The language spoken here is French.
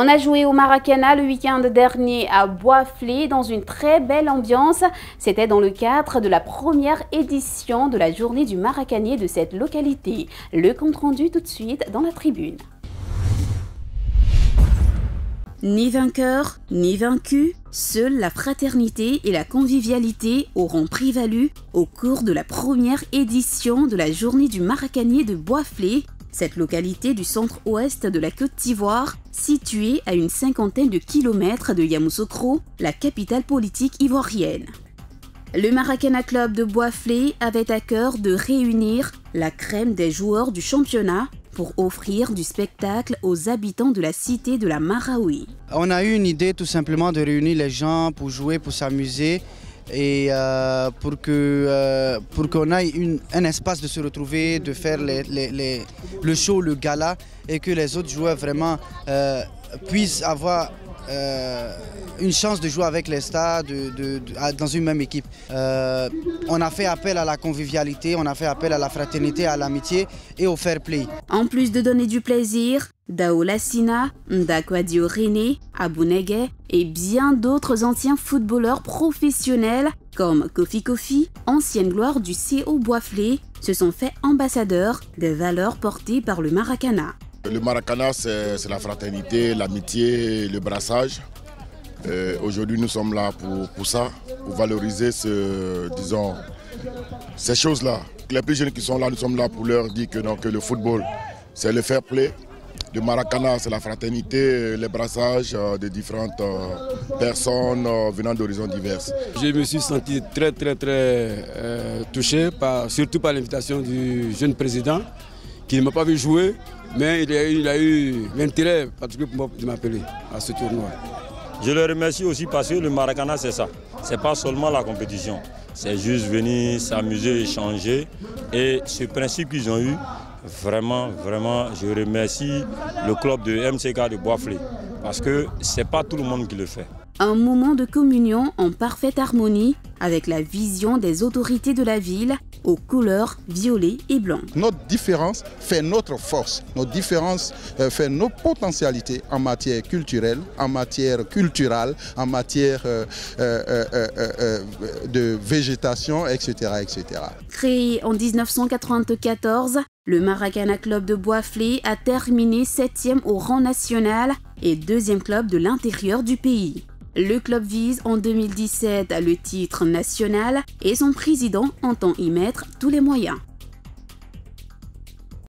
On a joué au Maracana le week-end dernier à Boisflé dans une très belle ambiance. C'était dans le cadre de la première édition de la journée du Maracanier de cette localité. Le compte rendu tout de suite dans la tribune. Ni vainqueur, ni vaincu, seule la fraternité et la convivialité auront prévalu au cours de la première édition de la journée du Maracanier de Boisflé. Cette localité du centre-ouest de la Côte d'Ivoire, située à une cinquantaine de kilomètres de Yamoussoukro, la capitale politique ivoirienne. Le Maracana Club de Boisflé avait à cœur de réunir la crème des joueurs du championnat pour offrir du spectacle aux habitants de la cité de la Maraoui. On a eu une idée tout simplement de réunir les gens pour jouer, pour s'amuser et pour qu'on ait un espace de se retrouver, de faire le show, le gala et que les autres joueurs vraiment puissent avoir une chance de jouer avec les stars dans une même équipe. On a fait appel à la convivialité, on a fait appel à la fraternité, à l'amitié et au fair play. En plus de donner du plaisir, Dao Lassina, Ndakwadio René, Abou Neguet et bien d'autres anciens footballeurs professionnels comme Kofi Kofi, ancienne gloire du CO Boisflé, se sont fait ambassadeurs des valeurs portées par le Maracana. Le Maracana, c'est la fraternité, l'amitié, le brassage. Aujourd'hui, nous sommes là pour ça, pour valoriser ces choses-là. Les plus jeunes qui sont là, nous sommes là pour leur dire que le football, c'est le fair play. Le Maracana, c'est la fraternité, les brassages de différentes personnes venant d'horizons divers. Je me suis senti très touché, surtout par l'invitation du jeune président, qui ne m'a pas vu jouer, mais il a eu l'intérêt particulier de m'appeler à ce tournoi. Je le remercie aussi parce que le Maracana, c'est ça. Ce n'est pas seulement la compétition. C'est juste venir s'amuser, échanger. Et ce principe qu'ils ont eu, vraiment, je remercie le club de MCK de Boisflé. Parce que ce n'est pas tout le monde qui le fait. Un moment de communion en parfaite harmonie avec la vision des autorités de la ville aux couleurs violet et blanc. Notre différence fait notre force, notre différence fait nos potentialités en matière culturelle, en matière culturelle, en matière de végétation, etc., etc. Créé en 1994, le Maracana Club de Boisflé a terminé 7e au rang national et 2e club de l'intérieur du pays. Le club vise en 2017 le titre national et son président entend y mettre tous les moyens.